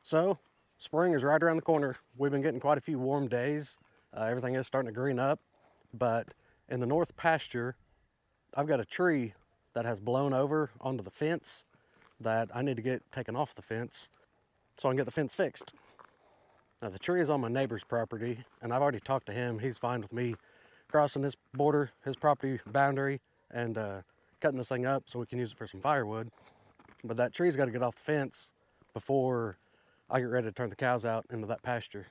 So, spring is right around the corner. We've been getting quite a few warm days. Everything is starting to green up, but in the north pasture, I've got a tree that has blown over onto the fence that I need to get taken off the fence so I can get the fence fixed. Now, the tree is on my neighbor's property, and I've already talked to him. He's fine with me crossing his border, his property boundary, and cutting this thing up so we can use it for some firewood. But that tree's got to get off the fence before I get ready to turn the cows out into that pasture.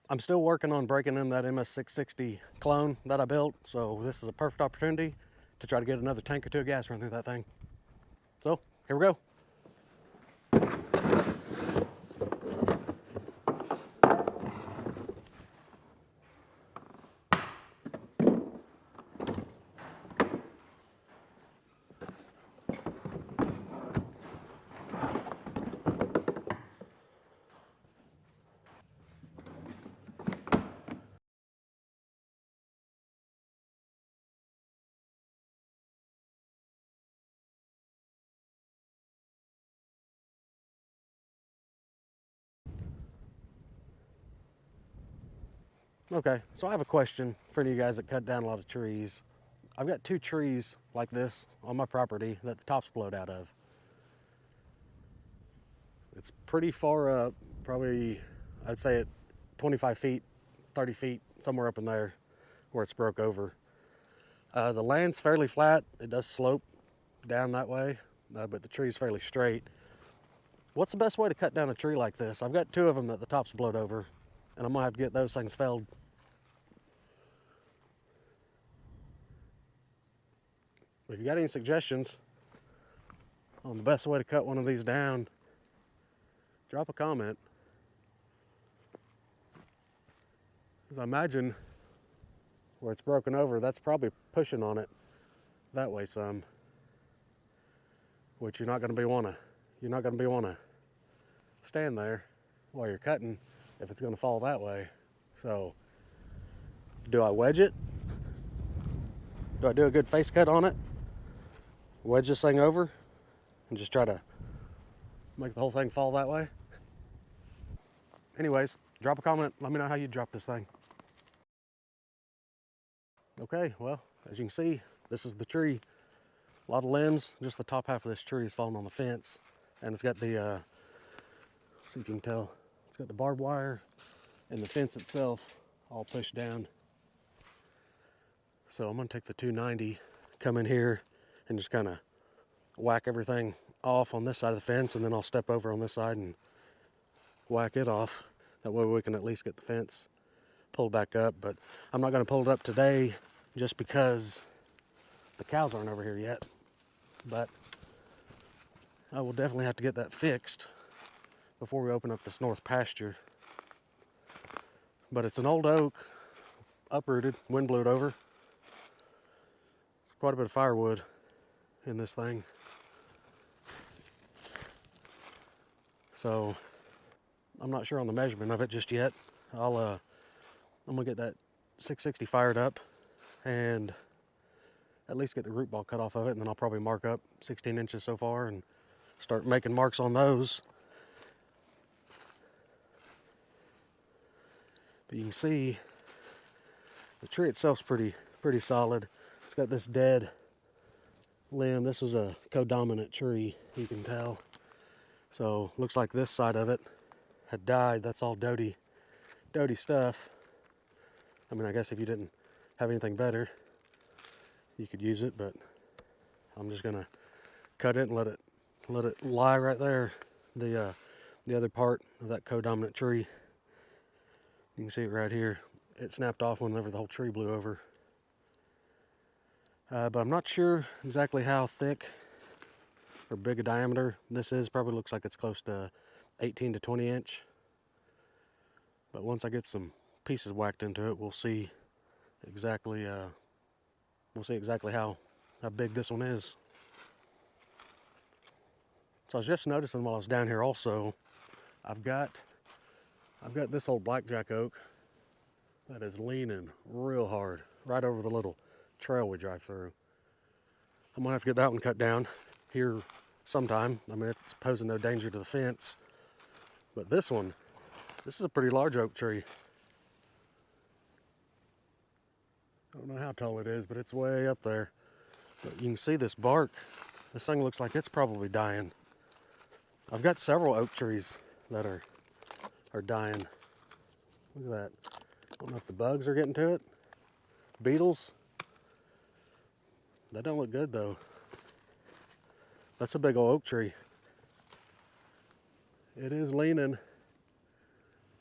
I'm still working on breaking in that MS 660 clone that I built, so this is a perfect opportunity to try to get another tank or two of gas run through that thing. So, here we go. Okay, so I have a question for you guys that cut down a lot of trees. I've got two trees like this on my property that the tops blowed out of. It's pretty far up, probably, I'd say at 25 feet, 30 feet, somewhere up in there where it's broke over. The land's fairly flat. It does slope down that way, but the tree's fairly straight. What's the best way to cut down a tree like this? I've got two of them that the tops blowed over, and I'm gonna have to get those things felled. If you got any suggestions on the best way to cut one of these down, drop a comment. Because I imagine where it's broken over, that's probably pushing on it that way some, which you're not going to wanna stand there while you're cutting if it's going to fall that way. So, do I wedge it? Do I do a good face cut on it? Wedge this thing over and just try to make the whole thing fall that way? Anyways, drop a comment. Let me know how you drop this thing. Okay, well, as you can see, this is the tree. A lot of limbs. Just the top half of this tree is falling on the fence. And it's got the, see if you can tell, it's got the barbed wire and the fence itself all pushed down. So I'm gonna take the 290, come in here and just kind of whack everything off on this side of the fence, and then I'll step over on this side and whack it off. That way we can at least get the fence pulled back up. But I'm not gonna pull it up today just because the cows aren't over here yet. But I will definitely have to get that fixed before we open up this north pasture. But it's an old oak, uprooted, wind blew it over. Quite a bit of firewood in this thing. So I'm not sure on the measurement of it just yet. I'm gonna get that 660 fired up and at least get the root ball cut off of it, and then I'll probably mark up 16 inches so far and start making marks on those. But you can see the tree itself's pretty solid. It's got this dead limb. This was a codominant tree, you can tell. So looks like this side of it had died. That's all doty stuff. I mean, I guess if you didn't have anything better, you could use it, but I'm just gonna cut it and let it lie right there. The other part of that codominant tree, you can see it right here. It snapped off whenever the whole tree blew over. But I'm not sure exactly how thick or big a diameter this is. Probably looks like it's close to 18 to 20 inch. But once I get some pieces whacked into it, we'll see exactly how big this one is. So I was just noticing while I was down here also, I've got this old blackjack oak that is leaning real hard right over the little trail we drive through. I'm gonna have to get that one cut down here sometime. I mean, it's posing no danger to the fence, But this is a pretty large oak tree. I don't know how tall it is, but it's way up there. But you can see this bark. This thing looks like it's probably dying. I've got several oak trees that are dying. Look at that. I don't know if the bugs are getting to it. Beetles. That don't look good though. That's a big old oak tree. It is leaning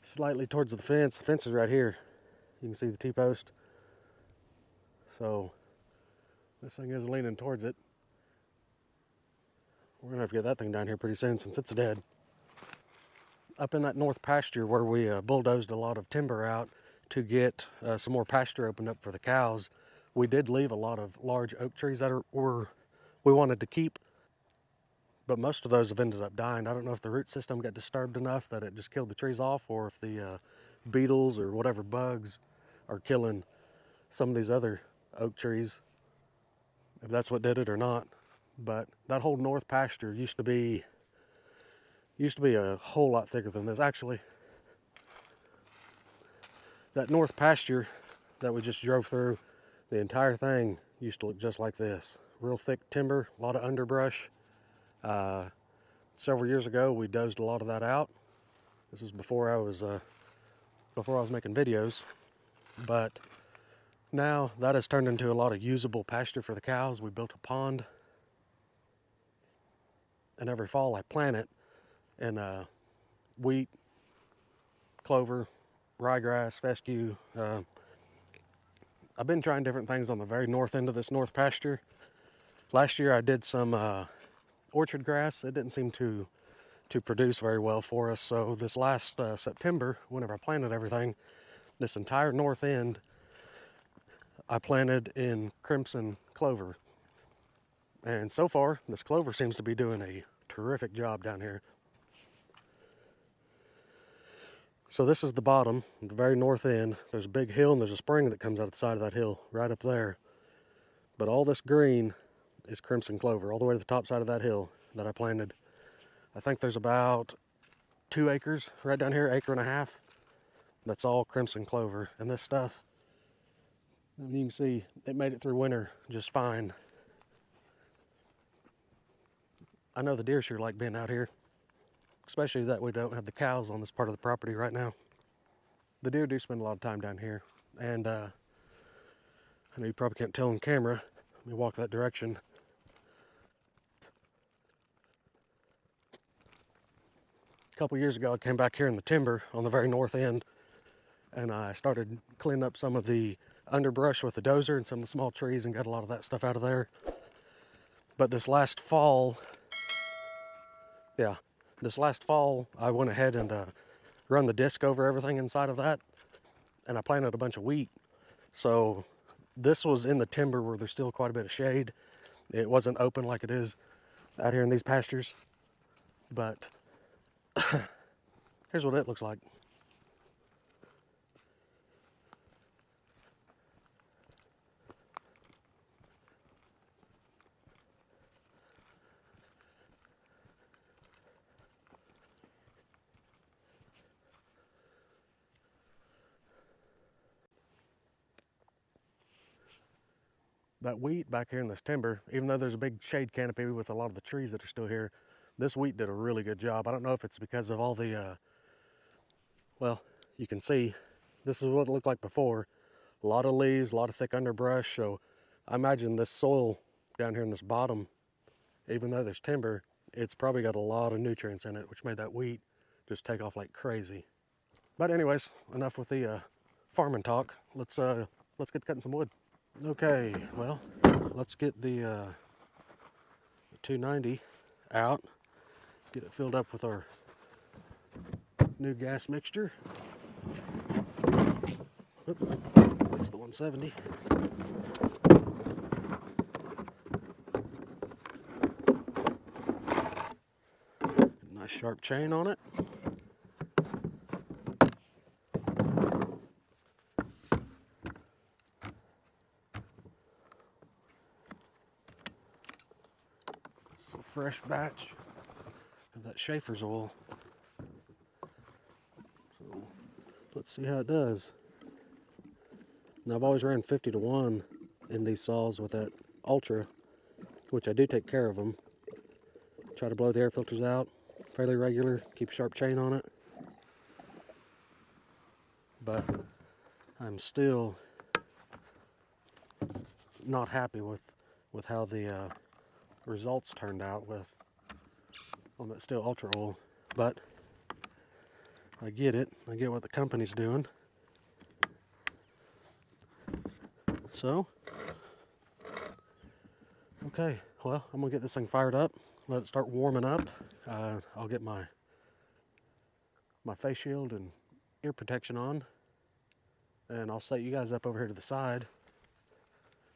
slightly towards the fence. The fence is right here. You can see the T-post. So this thing is leaning towards it. We're gonna have to get that thing down here pretty soon since it's dead. Up in that north pasture where we bulldozed a lot of timber out to get some more pasture opened up for the cows, we did leave a lot of large oak trees that we wanted to keep, but most of those have ended up dying. I don't know if the root system got disturbed enough that it just killed the trees off, or if the beetles or whatever bugs are killing some of these other oak trees, if that's what did it or not. But that whole north pasture used to be a whole lot thicker than this. Actually, that north pasture that we just drove through, the entire thing used to look just like this. Real thick timber, a lot of underbrush. Several years ago, we dozed a lot of that out. This was before I was making videos, but now that has turned into a lot of usable pasture for the cows. We built a pond, and every fall I plant it in wheat, clover, ryegrass, fescue. I've been trying different things on the very north end of this north pasture. Last year I did some orchard grass. It didn't seem to produce very well for us. So this last September, whenever I planted everything, this entire north end I planted in crimson clover. And so far, this clover seems to be doing a terrific job down here. So this is the bottom, the very north end. There's a big hill and there's a spring that comes out of the side of that hill, right up there. But all this green is crimson clover, all the way to the top side of that hill that I planted. I think there's about 2 acres right down here, 1.5 acres. That's all crimson clover. And this stuff, you can see it made it through winter just fine. I know the deer sure like being out here, especially that we don't have the cows on this part of the property right now. The deer do spend a lot of time down here, and I know you probably can't tell on camera. Let me walk that direction. A couple years ago, I came back here in the timber on the very north end, and I started cleaning up some of the underbrush with the dozer and some of the small trees and got a lot of that stuff out of there. But this last fall, I went ahead and run the disc over everything inside of that, and I planted a bunch of wheat. So this was in the timber where there's still quite a bit of shade. It wasn't open like it is out here in these pastures, but here's what it looks like. That wheat back here in this timber, even though there's a big shade canopy with a lot of the trees that are still here, this wheat did a really good job. I don't know if it's because of all the, well, you can see, this is what it looked like before. A lot of leaves, a lot of thick underbrush. So I imagine this soil down here in this bottom, even though there's timber, it's probably got a lot of nutrients in it, which made that wheat just take off like crazy. But anyways, enough with the farming talk. Let's get cutting some wood. Okay, well, let's get the 290 out, get it filled up with our new gas mixture. Oop, that's the 170. Nice sharp chain on it. Fresh batch of that Schaefer's oil. let's see how it does. Now I've always ran 50 to 1 in these saws with that Ultra, which I do take care of them. Try to blow the air filters out fairly regular, keep a sharp chain on it. But I'm still not happy with how the results turned out on that Stihl Ultra oil. But I get it. I get what the company's doing. So, okay, well, I'm gonna get this thing fired up, let it start warming up. I'll get my face shield and ear protection on, and I'll set you guys up over here to the side.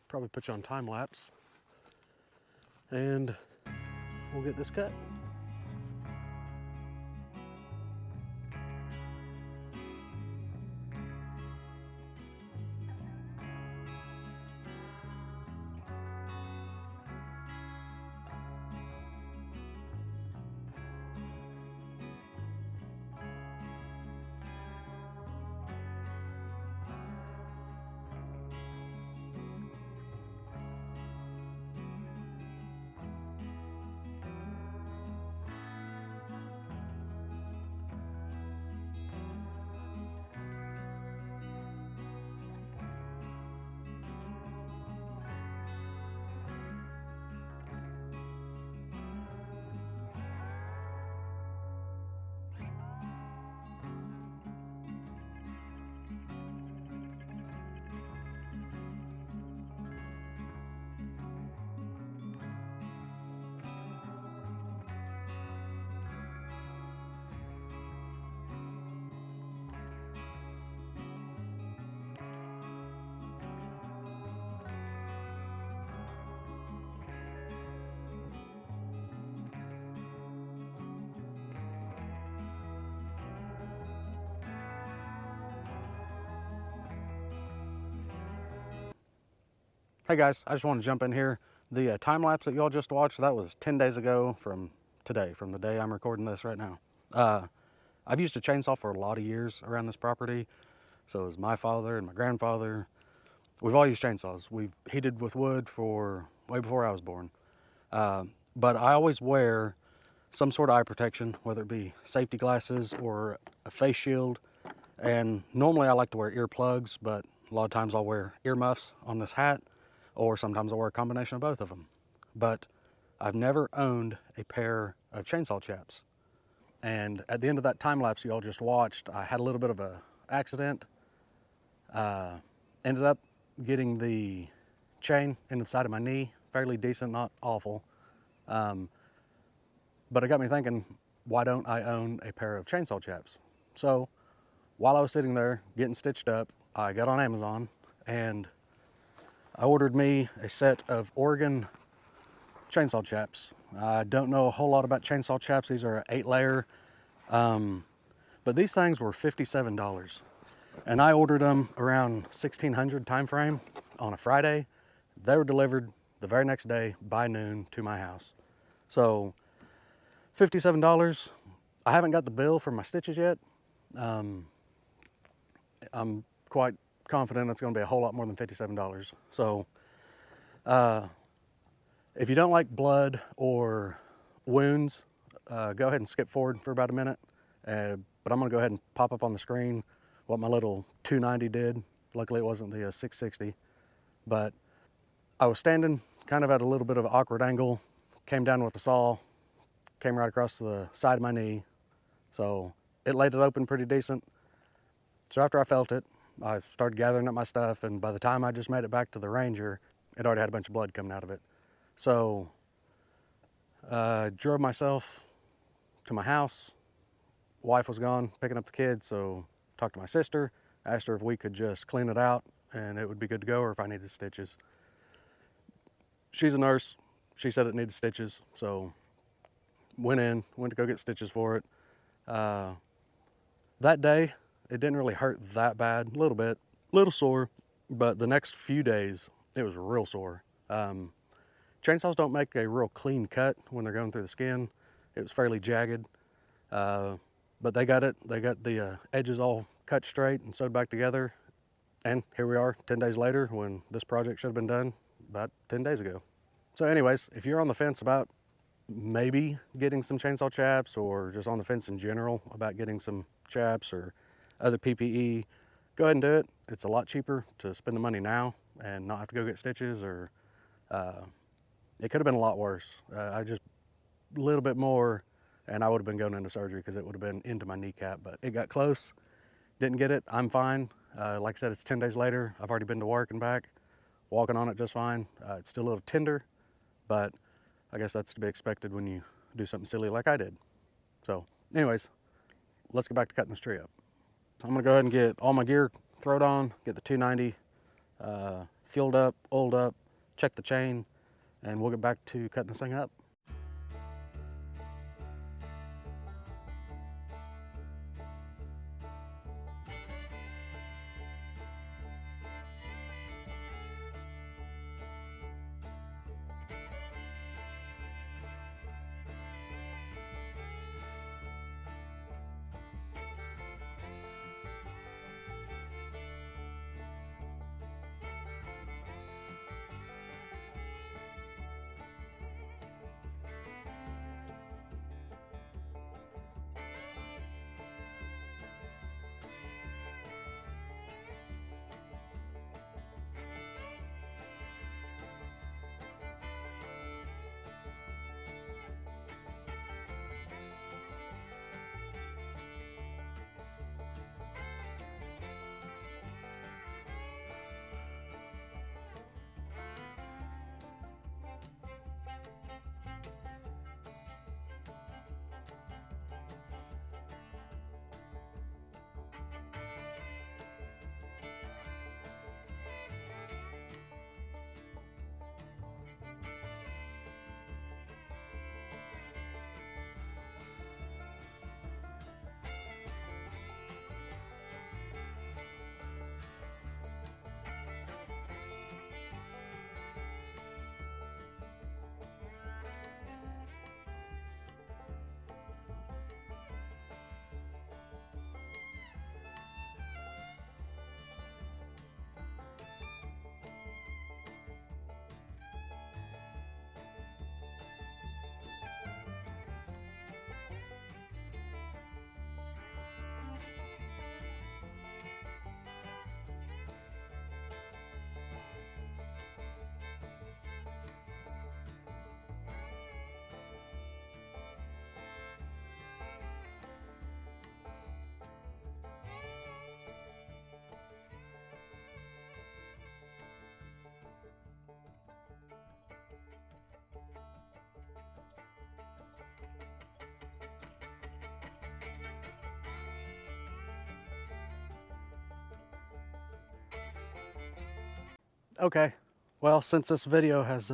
Probably put you on time lapse, and we'll get this cut. Hey guys, I just want to jump in here. The time lapse that y'all just watched, that was 10 days ago from today, from the day I'm recording this right now. I've used a chainsaw for a lot of years around this property. So it was my father and my grandfather. We've all used chainsaws. We've heated with wood for way before I was born. But I always wear some sort of eye protection, whether it be safety glasses or a face shield. And normally I like to wear earplugs, but a lot of times I'll wear earmuffs on this hat, or sometimes I'll wear a combination of both of them. But I've never owned a pair of chainsaw chaps. And at the end of that time lapse you all just watched, I had a little bit of a accident. Ended up getting the chain into the side of my knee, fairly decent, not awful. But it got me thinking, why don't I own a pair of chainsaw chaps? So while I was sitting there getting stitched up, I got on Amazon and I ordered me a set of Oregon chainsaw chaps. I don't know a whole lot about chainsaw chaps. These are 8-layer, but these things were $57. And I ordered them around 1600 time frame on a Friday. They were delivered the very next day by noon to my house. So $57. I haven't got the bill for my stitches yet. I'm quite confident it's going to be a whole lot more than $57. So if you don't like blood or wounds, go ahead and skip forward for about a minute. But I'm going to go ahead and pop up on the screen what my little 290 did. Luckily it wasn't the 660. But I was standing kind of at a little bit of an awkward angle, came down with the saw, came right across the side of my knee. So it laid it open pretty decent. So after I felt it, I started gathering up my stuff, and by the time I just made it back to the Ranger, it already had a bunch of blood coming out of it. So I drove myself to my house. Wife was gone picking up the kids, so talked to my sister, asked her if we could just clean it out and it would be good to go, or if I needed stitches. She's a nurse. She said it needed stitches, so went to go get stitches for it. That day, it didn't really hurt that bad, a little bit, a little sore, but the next few days, it was real sore. Chainsaws don't make a real clean cut when they're going through the skin. It was fairly jagged. But they got the edges all cut straight and sewed back together. And here we are 10 days later when this project should have been done about 10 days ago. So anyways, if you're on the fence about maybe getting some chainsaw chaps, or just on the fence in general about getting some chaps or other PPE, go ahead and do it. It's a lot cheaper to spend the money now and not have to go get stitches, or it could have been a lot worse. I just a little bit more and I would have been going into surgery because it would have been into my kneecap, but it got close. Didn't get it. I'm fine. Like I said, it's 10 days later. I've already been to work and back, walking on it just fine. It's still a little tender, but I guess that's to be expected when you do something silly like I did. So anyways, let's get back to cutting this tree up. So I'm gonna go ahead and get all my gear thrown on, get the 290 fueled up, oiled up, check the chain, and we'll get back to cutting this thing up. Okay, well, since this video has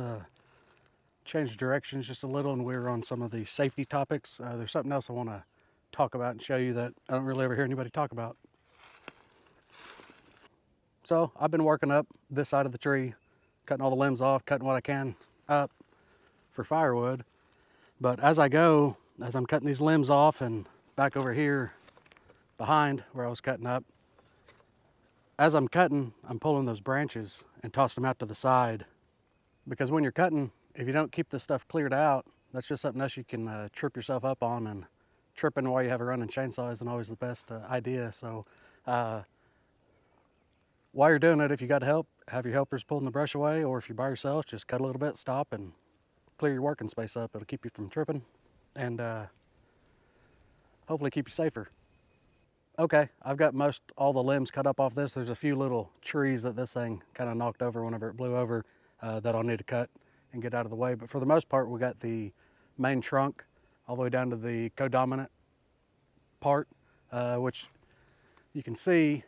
changed directions just a little and we're on some of the safety topics, there's something else I want to talk about and show you that I don't really ever hear anybody talk about. So I've been working up this side of the tree, cutting all the limbs off, cutting what I can up for firewood. But as I go, as I'm cutting these limbs off and back over here behind where I was cutting up, as I'm cutting, I'm pulling those branches and tossing them out to the side. Because when you're cutting, if you don't keep this stuff cleared out, that's just something else you can trip yourself up on, and tripping while you have a running chainsaw isn't always the best idea. So while you're doing it, if you got help, have your helpers pulling the brush away, or if you're by yourself, just cut a little bit, stop, and clear your working space up. It'll keep you from tripping and hopefully keep you safer. Okay, I've got most all the limbs cut up off this. There's a few little trees that this thing kind of knocked over whenever it blew over that I'll need to cut and get out of the way. But for the most part, we got the main trunk all the way down to the codominant part, which you can see.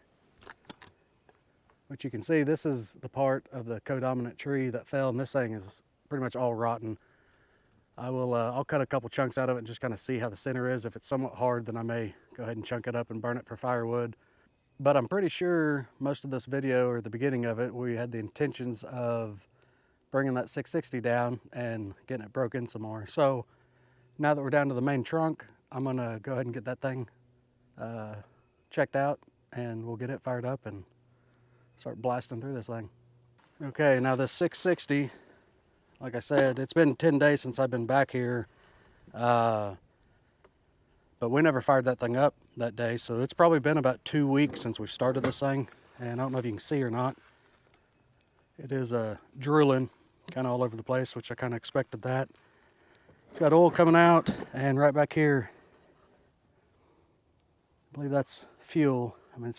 This is the part of the codominant tree that fell, and this thing is pretty much all rotten. I'll cut a couple chunks out of it and just kind of see how the center is. If it's somewhat hard, then I may go ahead and chunk it up and burn it for firewood. But I'm pretty sure most of this video, or the beginning of it, we had the intentions of bringing that 660 down and getting it broke in some more. So now that we're down to the main trunk, I'm gonna go ahead and get that thing checked out, and we'll get it fired up and start blasting through this thing. Okay, now this 660, like I said, it's been 10 days since I've been back here, but we never fired that thing up that day, so it's probably been about 2 weeks since we've started this thing, and I don't know if you can see or not. It is drooling kind of all over the place, which I kind of expected that. It's got oil coming out, and right back here, I believe that's fuel. I mean,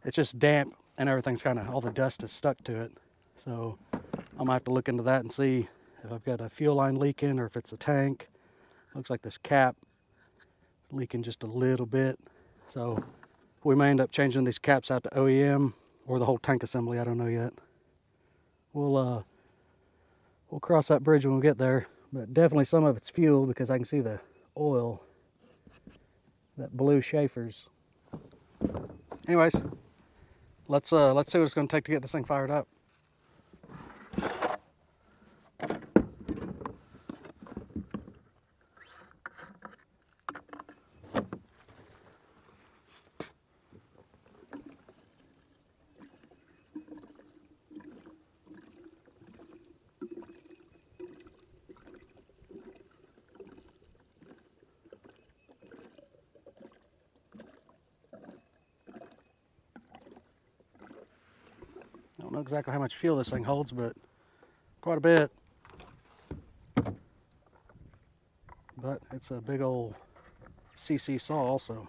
it's just damp, and everything's kind of, all the dust is stuck to it. So I'm gonna have to look into that and see if I've got a fuel line leaking or if it's a tank. Looks like this cap is leaking just a little bit. So we may end up changing these caps out to OEM or the whole tank assembly, I don't know yet. We'll cross that bridge when we get there, but definitely some of it's fuel because I can see the oil, that blue Schaefer's. Anyways, let's see what it's going to take to get this thing fired up. I don't know exactly how much fuel this thing holds, but quite a bit. But it's a big old CC saw also.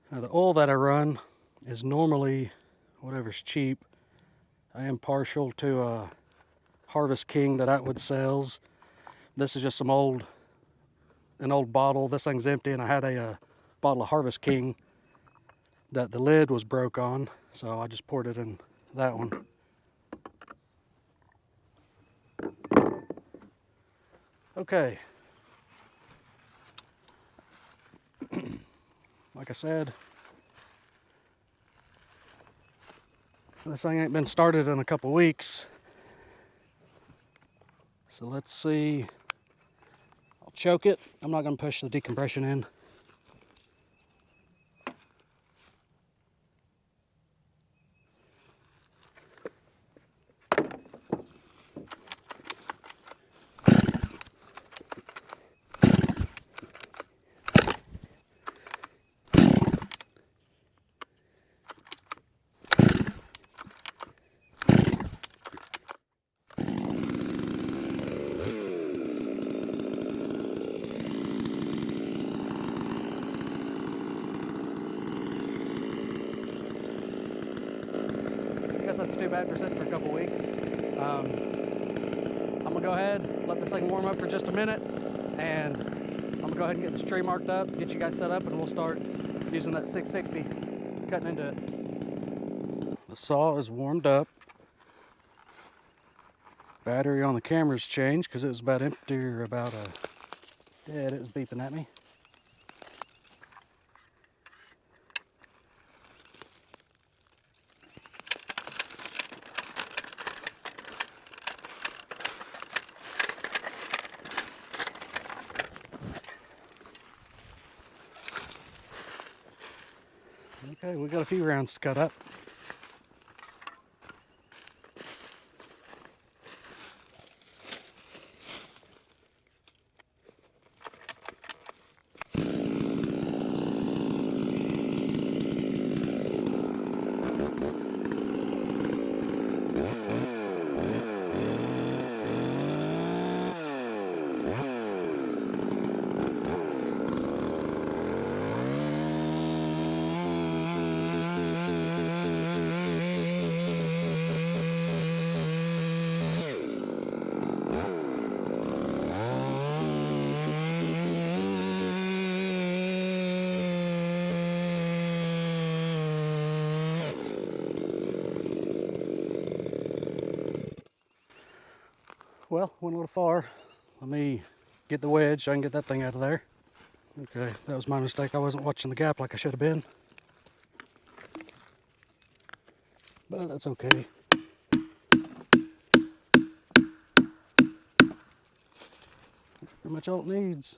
Now the oil that I run is normally whatever's cheap. I am partial to a Harvest King that Atwood sells. This is just an old bottle. This thing's empty, and I had a bottle of Harvest King that the lid was broke on, so I just poured it in that one. Okay. Like I said, this thing ain't been started in a couple weeks. So let's see. I'll choke it. I'm not going to push the decompression in. That's too bad for sitting for a couple weeks. I'm gonna go ahead, let this thing warm up for just a minute, and I'm gonna go ahead and get this tree marked up, get you guys set up, and we'll start using that 660, cutting into it. The saw is warmed up. Battery on the camera's changed because it was about empty or about dead. It was beeping at me. Okay, we got a few rounds to cut up. Well, went a little far. Let me get the wedge so I can get that thing out of there. Okay, that was my mistake. I wasn't watching the gap like I should have been. but that's okay. Pretty much all it needs.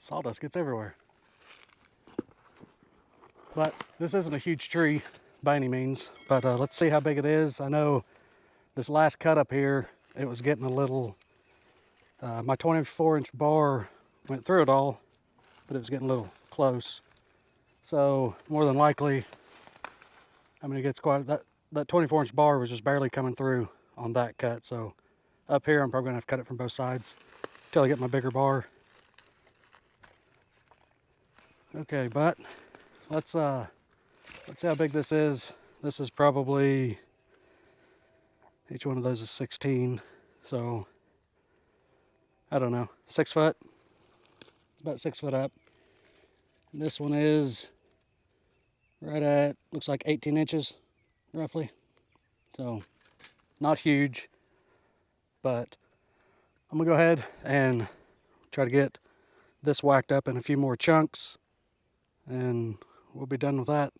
Sawdust gets everywhere. But this isn't a huge tree by any means, but let's see how big it is. I know this last cut up here, it was getting a little, my 24-inch bar went through it all, but it was getting a little close. So more than likely, I mean, it gets quite, that 24-inch bar was just barely coming through on that cut. So up here, I'm probably gonna have to cut it from both sides until I get my bigger bar. Okay, but let's see how big this is. This is probably, each one of those is 16. So I don't know, 6 foot. It's about 6 foot up. And this one is right at, looks like 18 inches, roughly. So not huge, but I'm gonna go ahead and try to get this whacked up in a few more chunks, and we'll be done with that.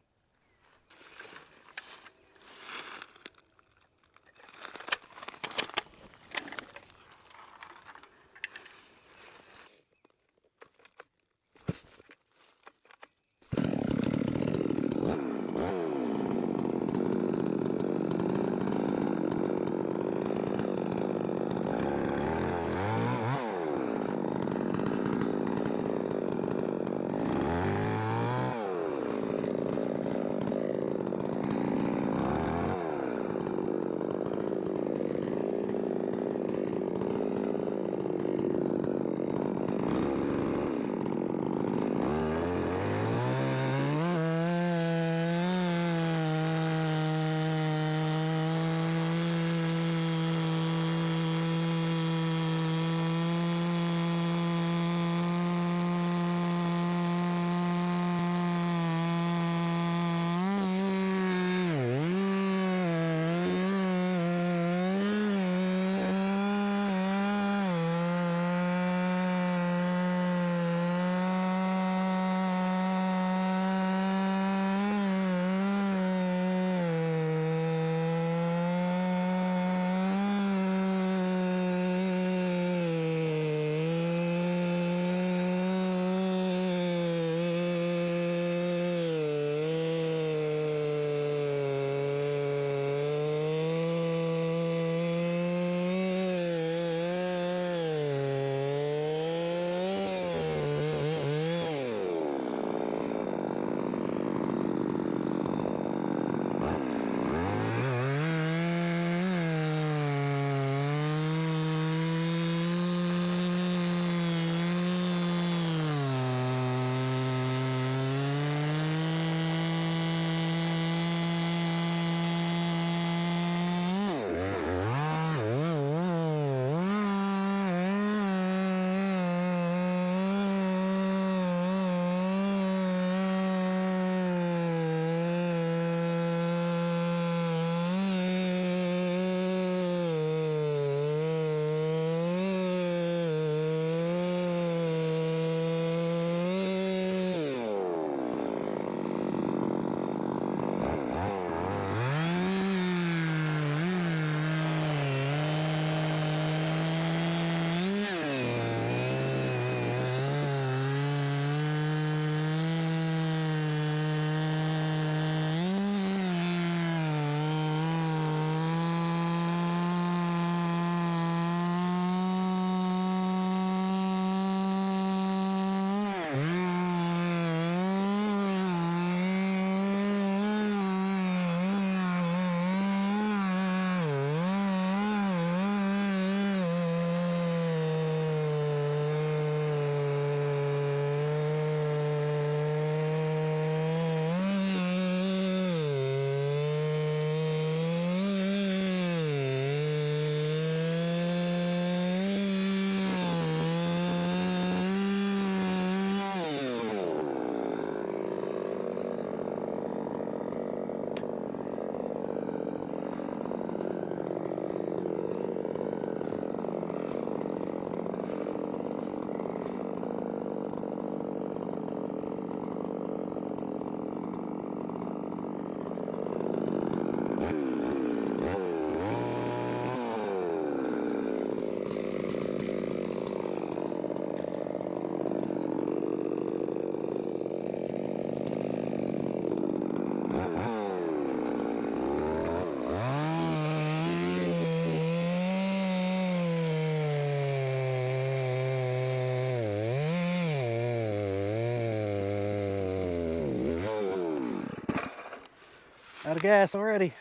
Out of gas already.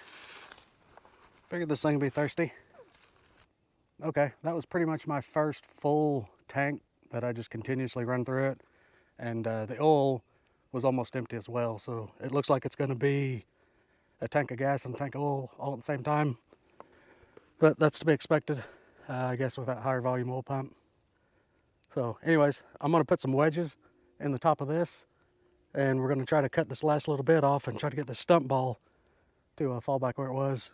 Figured this thing would be thirsty. Okay, that was pretty much my first full tank that I just continuously run through it. And the oil was almost empty as well. So it looks like it's going to be a tank of gas and a tank of oil all at the same time. But that's to be expected, I guess, with that higher volume oil pump. So anyways, I'm going to put some wedges in the top of this. And we're going to try to cut this last little bit off and try to get this stump ball to fall back where it was.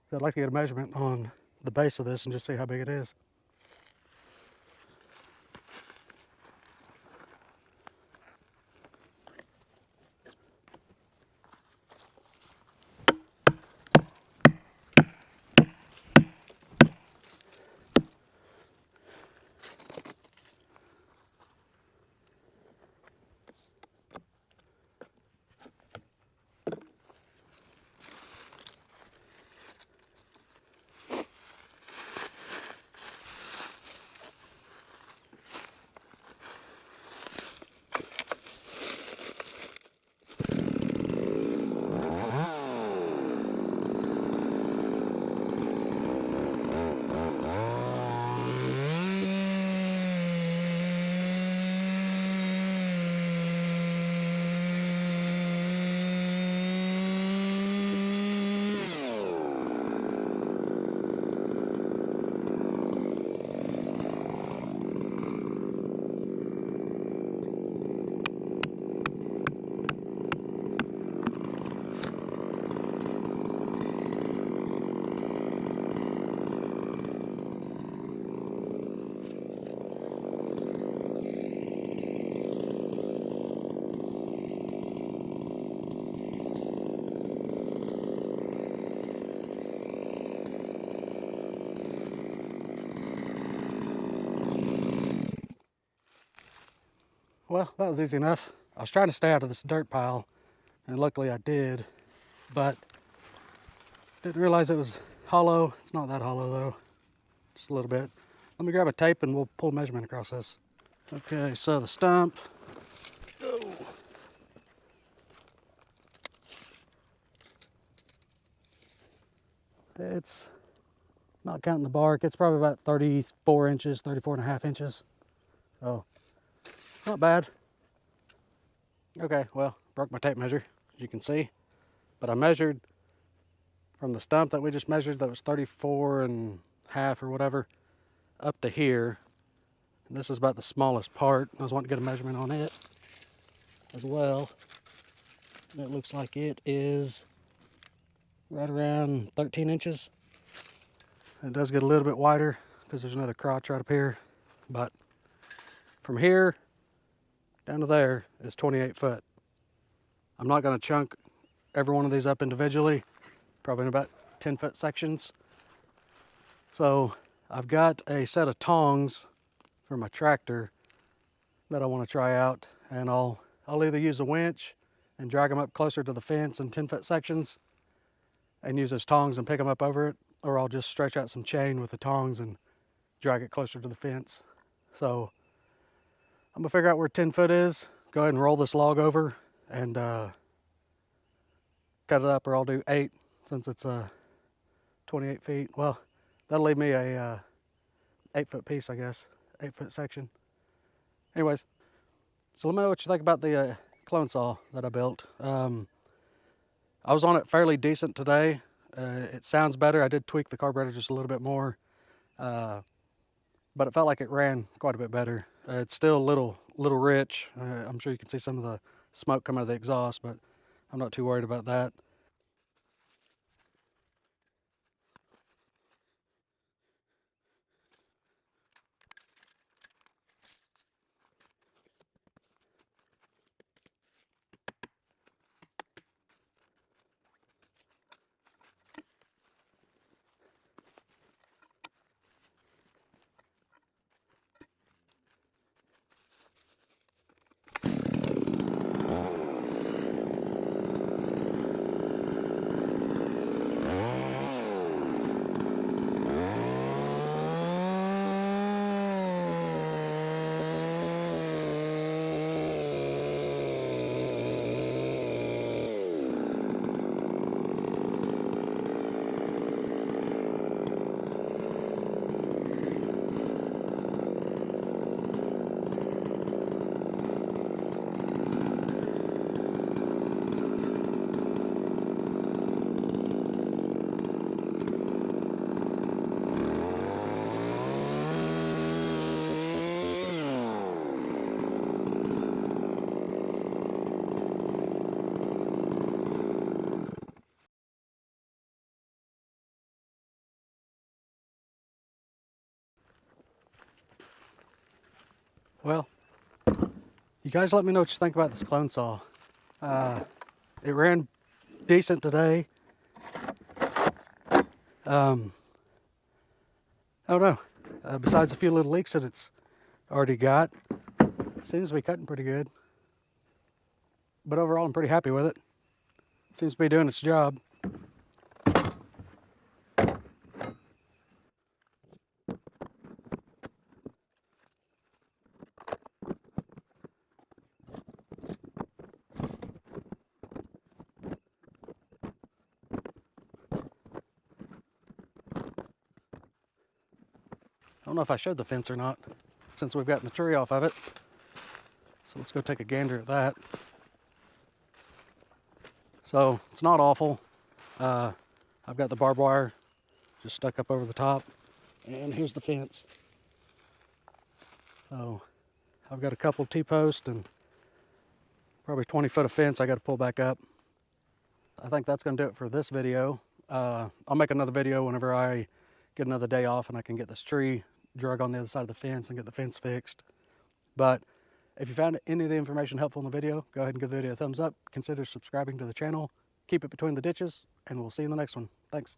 So I'd like to get a measurement on the base of this and just see how big it is. Well, that was easy enough. I was trying to stay out of this dirt pile, and luckily I did, but didn't realize it was hollow. It's not that hollow though, just a little bit. Let me grab a tape and we'll pull a measurement across this. Okay, so the stump. Oh. It's, not counting the bark, it's probably about 34 inches, 34 and a half inches. So, not bad. Okay, well, broke my tape measure, as you can see. But I measured from the stump that we just measured, that was 34 and a half or whatever, up to here. And this is about the smallest part. I was wanting to get a measurement on it as well. And it looks like it is right around 13 inches. It does get a little bit wider because there's another crotch right up here. But from here down to there is 28 foot. I'm not going to chunk every one of these up individually, probably in about 10-foot sections. So I've got a set of tongs for my tractor that I want to try out, and I'll either use a winch and drag them up closer to the fence in 10-foot sections and use those tongs and pick them up over it, or I'll just stretch out some chain with the tongs and drag it closer to the fence. So I'm gonna figure out where 10 foot is, go ahead and roll this log over and cut it up, or I'll do 8 since it's 28 feet. Well, that'll leave me a 8-foot piece, I guess, 8-foot section. Anyways, so let me know what you think about the clone saw that I built. I was on it fairly decent today. It sounds better. I did tweak the carburetor just a little bit more, but it felt like it ran quite a bit better. It's still a little rich. I'm sure you can see some of the smoke coming out of the exhaust, but I'm not too worried about that. Well, you guys let me know what you think about this clone saw. It ran decent today. I don't know. Besides a few little leaks that it's already got, it seems to be cutting pretty good. But overall, I'm pretty happy with it. Seems to be doing its job. I don't know if I showed the fence or not, since we've gotten the tree off of it. So let's go take a gander at that. So it's not awful. I've got the barbed wire just stuck up over the top, and here's the fence. So I've got a couple of T-posts and probably 20 foot of fence I got to pull back up. I think that's going to do it for this video. I'll make another video whenever I get another day off and I can get this tree drug on the other side of the fence and get the fence fixed. But if you found any of the information helpful in the video, go ahead and give the video a thumbs up. Consider subscribing to the channel. Keep it between the ditches, and we'll see you in the next one. Thanks.